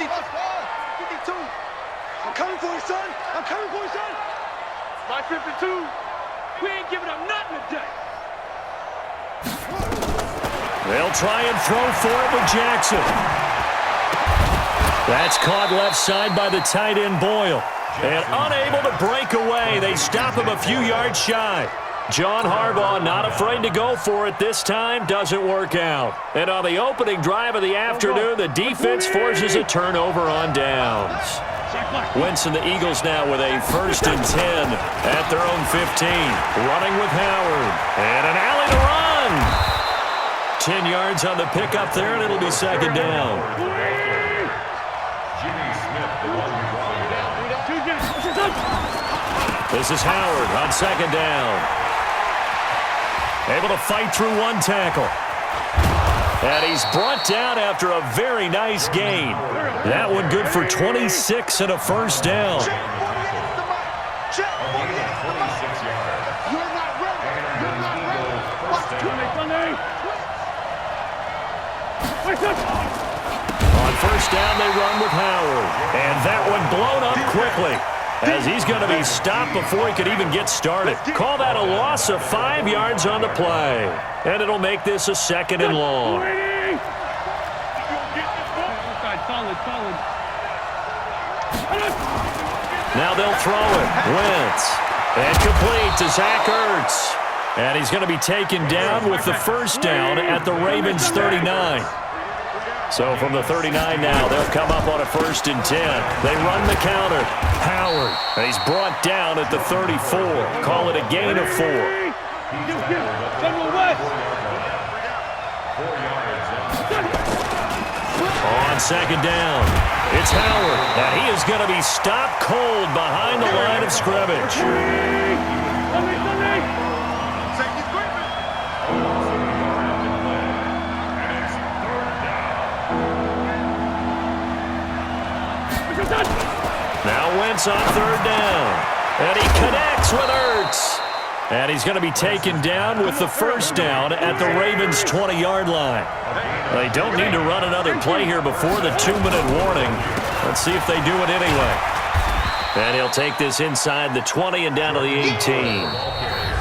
52. I'm coming for you, son. I'm coming for you, son. My 52. We ain't giving up nothing today. They'll try and throw for it with Jackson. That's caught left side by the tight end Boyle. And unable to break away, they stop him a few yards shy. John Harbaugh not afraid to go for it this time. Doesn't work out. And on the opening drive of the afternoon, the defense forces a turnover on downs. Wentz and the Eagles now with a 1st and 10 at their own 15. Running with Howard. And an alley to run. 10 yards on the pickup there, and it'll be 2nd down. This is Howard on 2nd down. Able to fight through one tackle. And he's brought down after a very nice gain. That one good for 26 and a 1st down. On 1st down, they run with Howard. And that one blown up quickly, as he's going to be stopped before he could even get started. Call that a loss of 5 yards on the play. And it'll make this a 2nd and long. Now they'll throw it. Wentz. And complete to Zach Ertz. And he's going to be taken down with the 1st down at the Ravens 39. So from the 39 now, they'll come up on a 1st and 10. They run the counter. Howard. And he's brought down at the 34. Call it a gain of 4. On 2nd down, it's Howard. And he is going to be stopped cold behind the line of scrimmage. Now Wentz on 3rd down. And he connects with Ertz. And he's going to be taken down with the 1st down at the Ravens' 20-yard line. They don't need to run another play here before the 2-minute warning. Let's see if they do it anyway. And he'll take this inside the 20 and down to the 18.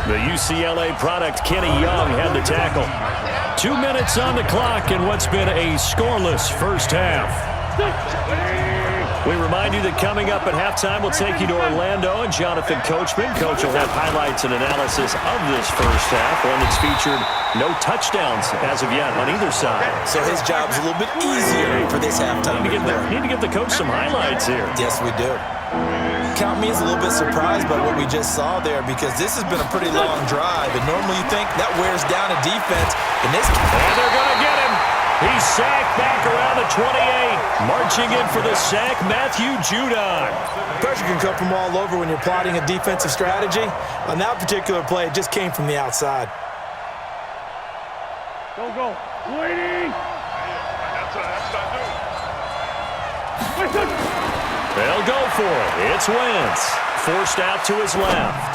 The UCLA product, Kenny Young, had the tackle. 2 minutes on the clock in what's been a scoreless first half. We remind you that coming up at halftime, we'll take you to Orlando and Jonathan Coachman. Coach will have highlights and analysis of this first half, one that's featured no touchdowns as of yet on either side. So his job's a little bit easier for this halftime. Need to give the coach some highlights here. Yes, we do. Count me as a little bit surprised by what we just saw there, because this has been a pretty long drive, and normally you think that wears down a defense. In this case, and they're going to get him. He's sacked back around the 28. Marching in for the sack, Matthew Judon. Pressure can come from all over when you're plotting a defensive strategy. On that particular play, it just came from the outside. Go. Waiting. They'll go for it. It's Wentz. Forced out to his left.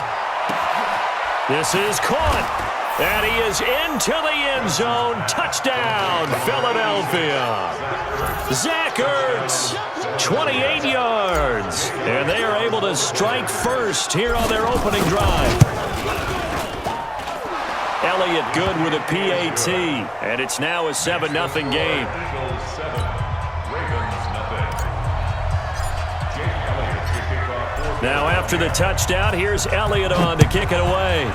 This is caught. And he is into the end zone. Touchdown, Philadelphia. Zach Ertz, 28 yards. And they are able to strike first here on their opening drive. Elliott good with a PAT. And it's now a 7-0 game. Now after the touchdown, here's Elliott on to kick it away.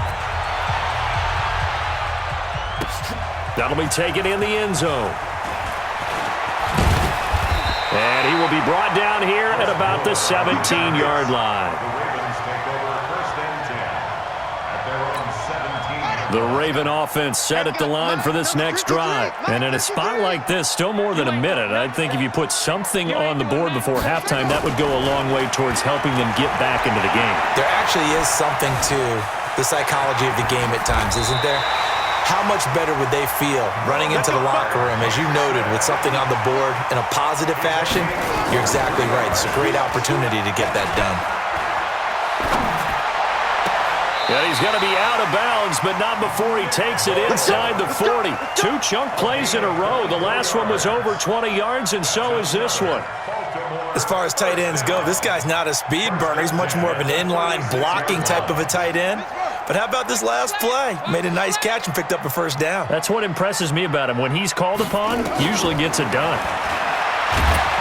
That'll be taken in the end zone. And he will be brought down here at about the 17-yard line. The Raven offense set at the line for this next drive. And in a spot like this, still more than a minute, I think if you put something on the board before halftime, that would go a long way towards helping them get back into the game. There actually is something to the psychology of the game at times, isn't there? How much better would they feel running into the locker room, as you noted, with something on the board in a positive fashion? You're exactly right. It's a great opportunity to get that done. And he's going to be out of bounds, but not before he takes it inside the 40. 2 chunk plays in a row. The last one was over 20 yards, and so is this one. As far as tight ends go, this guy's not a speed burner. He's much more of an inline blocking type of a tight end. But how about this last play? Made a nice catch and picked up a first down. That's what impresses me about him. When he's called upon, usually gets it done.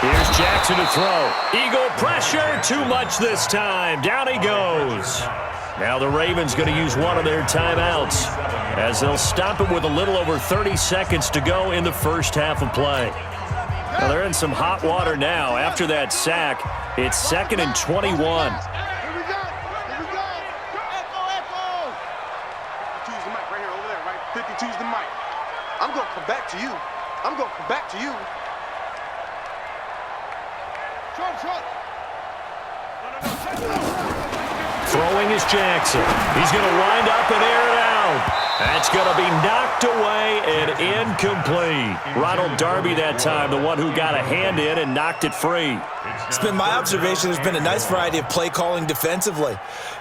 Here's Jackson to throw. Eagle pressure, too much this time. Down he goes. Now the Ravens going to use one of their timeouts as they'll stop it with a little over 30 seconds to go in the first half of play. Now they're in some hot water now. After that sack, it's 2nd and 21. Here we go. Here we go. Echo. 52's the mic right here, over there, right? 52's the mic. I'm going to come back to you. I'm going to come back to you. Short. Throwing is Jackson. He's going to wind up and air it out. That's going to be knocked away and incomplete. Ronald Darby that time, the one who got a hand in and knocked it free. It's been my observation there's been a nice variety of play calling defensively.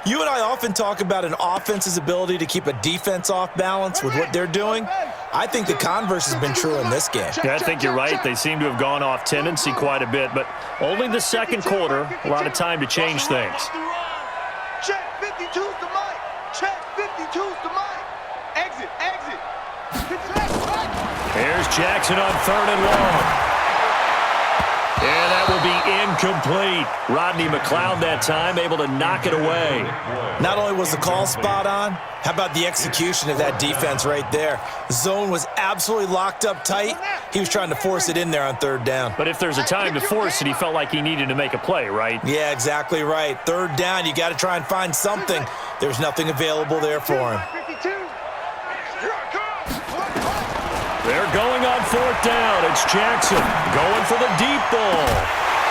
You and I often talk about an offense's ability to keep a defense off balance with what they're doing. I think the converse has been true in this game. Yeah, I think you're right. They seem to have gone off tendency quite a bit, but only the second quarter, a lot of time to change things. Check 52's the mic. Check 52's the mic. Exit. Here's Jackson on 3rd and long. And that will be incomplete. Rodney McLeod that time able to knock it away. Not only was the call spot on, how about the execution of that defense right there? Zone was absolutely locked up tight. He was trying to force it in there on 3rd down. But if there's a time to force it, he felt like he needed to make a play, right? Yeah, exactly right. 3rd down, you got to try and find something. There's nothing available there for him. They're going on 4th down. It's Jackson going for the deep ball.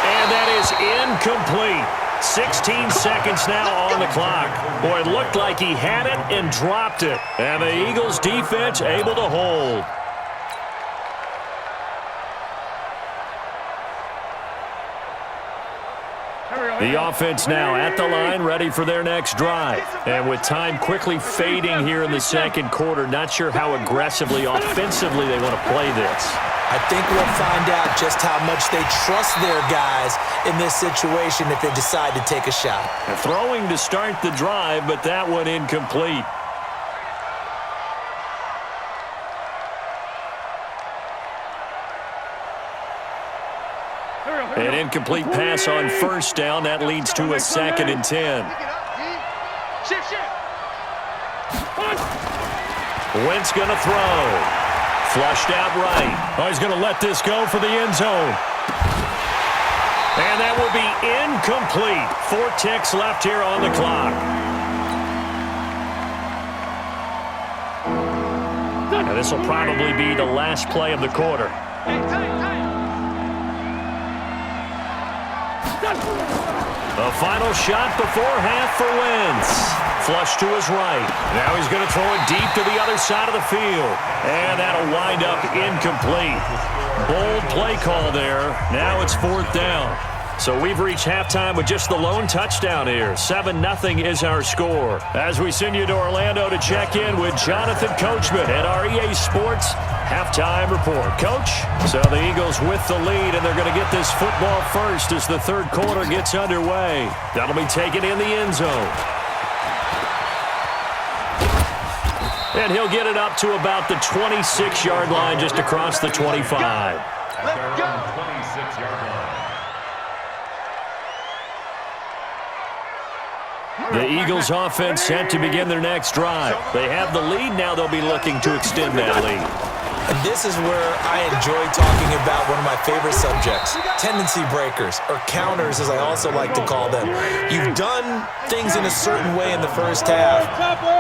And that is incomplete. 16 seconds now on the clock. Boy, it looked like he had it and dropped it. And the Eagles defense able to hold. The offense now at the line, ready for their next drive. And with time quickly fading here in the second quarter, not sure how aggressively, offensively they want to play this. I think we'll find out just how much they trust their guys in this situation if they decide to take a shot. They're throwing to start the drive, but that one incomplete. An incomplete pass on 1st down. That leads to a 2nd and 10. Wentz going to throw. Flushed out right. Oh, he's going to let this go for the end zone. And that will be incomplete. 4 ticks left here on the clock. Now this will probably be the last play of the quarter. The final shot before half for Wentz. Flush to his right. Now he's going to throw it deep to the other side of the field. And that'll wind up incomplete. Bold play call there. Now it's 4th down. So we've reached halftime with just the lone touchdown here. 7-0 is our score. As we send you to Orlando to check in with Jonathan Coachman at our EA Sports Halftime Report. Coach, so the Eagles with the lead, and they're going to get this football first as the third quarter gets underway. That'll be taken in the end zone. And he'll get it up to about the 26-yard line just across the 25. Let's go. 26-yard line. The Eagles offense set to begin their next drive. They have the lead. Now they'll be looking to extend that lead. And this is where I enjoy talking about one of my favorite subjects, tendency breakers, or counters as I also like to call them. You've done things in a certain way in the first half,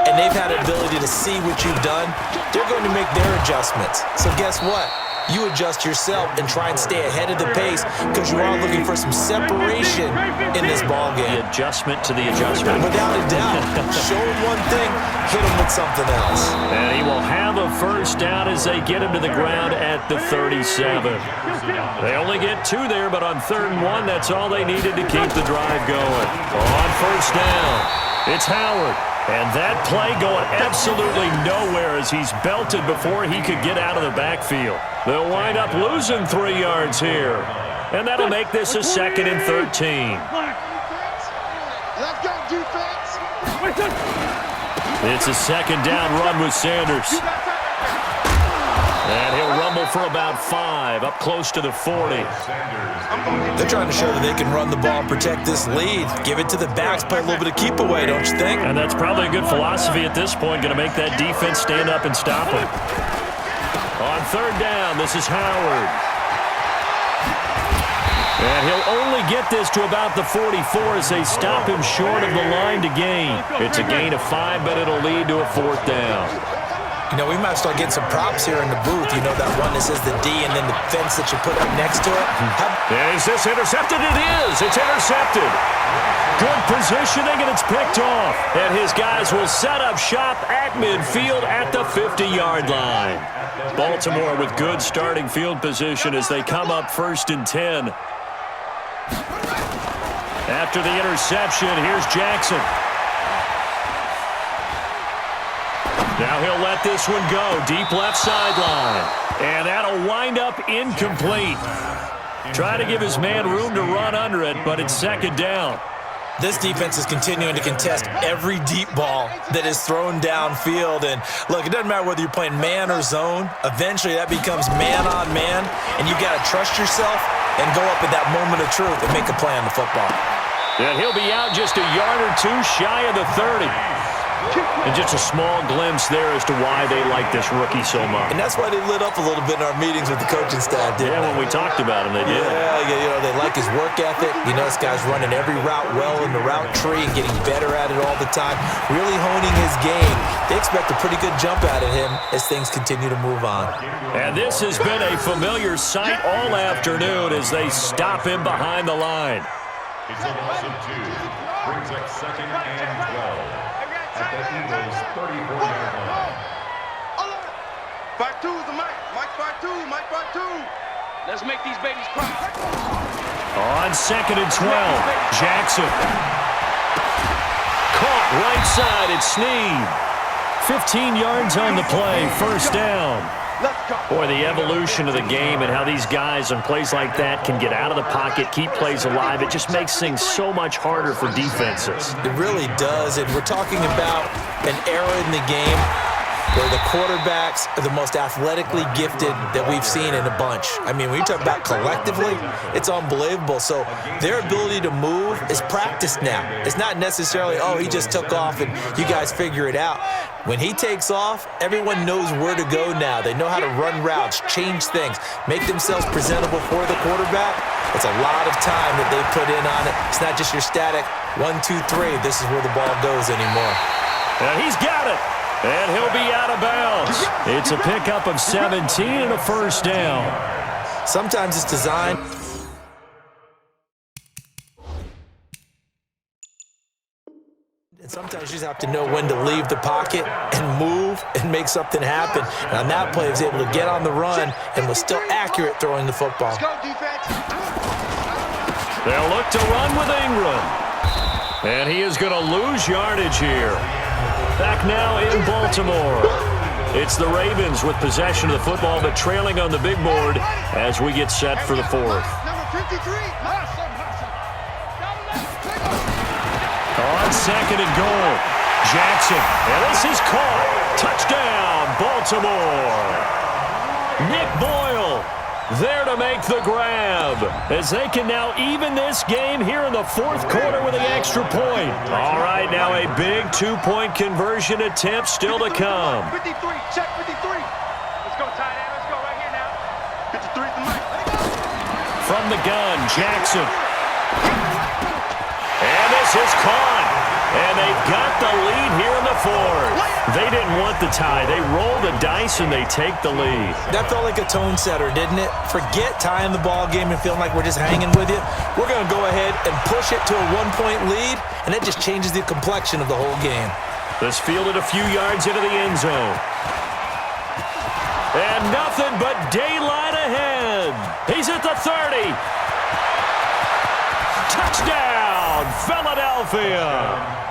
and they've had an ability to see what you've done. They're going to make their adjustments. So guess what? You adjust yourself and try and stay ahead of the pace because you are looking for some separation in this ballgame. The adjustment to the adjustment. Without a doubt. Show him one thing, hit him with something else. And he will have a first down as they get him to the ground at the 37. They only get 2 there, but on 3rd and 1, that's all they needed to keep the drive going. On first down, it's Howard. And that play going absolutely nowhere as he's belted before he could get out of the backfield. They'll wind up losing 3 yards here. And that'll make this a 2nd and 13. Let's go, defense. It's a 2nd down run with Sanders. And he'll rumble for about 5, up close to the 40. They're trying to show that they can run the ball and protect this lead. Give it to the backs, play a little bit of keep away, don't you think? And that's probably a good philosophy at this point, going to make that defense stand up and stop him. On 3rd down, this is Howard. And he'll only get this to about the 44 as they stop him short of the line to gain. It's a gain of 5, but it'll lead to a 4th down. You know, we might start getting some props here in the booth. You know that one that says the D and then the fence that you put up next to it? And is this intercepted? It is. It's intercepted. Good positioning, and it's picked off. And his guys will set up shop at midfield at the 50-yard line. Baltimore with good starting field position as they come up 1st and 10. After the interception, here's Jackson. Now he'll let this one go. Deep left sideline. And that'll wind up incomplete. Trying to give his man room to run under it, but it's 2nd down. This defense is continuing to contest every deep ball that is thrown downfield. And, look, it doesn't matter whether you're playing man or zone. Eventually that becomes man on man, and you got to trust yourself and go up at that moment of truth and make a play on the football. And he'll be out just a yard or 2 shy of the 30. And just a small glimpse there as to why they like this rookie so much. And that's why they lit up a little bit in our meetings with the coaching staff, didn't they? When we talked about him, they did. Yeah, you know, they like his work ethic. You know, this guy's running every route well in the route tree and getting better at it all the time, really honing his game. They expect a pretty good jump out of him as things continue to move on. And this has been a familiar sight all afternoon as they stop him behind the line. It's a loss of 2. Brings up 2nd and 12. At the Eagles' 34-yard line. 5-2 is the Mike. Mike 5-2. Mike 5-2. Let's make these babies cry. On 2nd and 12, Jackson. Caught right side, it's Snead. 15 yards on the play, 1st down. Boy, the evolution of the game and how these guys on plays like that can get out of the pocket, keep plays alive, it just makes things so much harder for defenses. It really does, and we're talking about an era in the game where the quarterbacks are the most athletically gifted that we've seen in a bunch. I mean, when you talk about collectively, it's unbelievable. So their ability to move is practiced now. It's not necessarily, oh, he just took off and you guys figure it out. When he takes off, everyone knows where to go now. They know how to run routes, change things, make themselves presentable for the quarterback. It's a lot of time that they put in on it. It's not just your static 1, 2, 3. This is where the ball goes anymore. And he's got it. And he'll be out of bounds. It's a pickup of 17 and a 1st down. Sometimes it's designed. And sometimes you just have to know when to leave the pocket and move and make something happen. And on that play, he was able to get on the run and was still accurate throwing the football. Let's go, defense. They'll look to run with Ingram. And he is going to lose yardage here. Back now in Baltimore. It's the Ravens with possession of the football, but trailing on the big board as we get set for the 4th. Number 53. On 2nd and goal, Jackson. And this is caught. Touchdown, Baltimore. Nick Boyle there to make the grab as they can now even this game here in the 4th quarter with an extra point. All right, now a big 2-point conversion attempt still to come. 53, check 53. Let's go, tight end. Let's go right here now. 53 is the Mike. From the gun, Jackson. And this is caught. And they've got the lead here in the 4th. They didn't want the tie. They roll the dice and they take the lead. That felt like a tone setter, didn't it? Forget tying the ball game and feeling like we're just hanging with you. We're going to go ahead and push it to a 1-point lead, and that just changes the complexion of the whole game. This fielded a few yards into the end zone. And nothing but daylight ahead. He's at the 30. Touchdown, Philadelphia.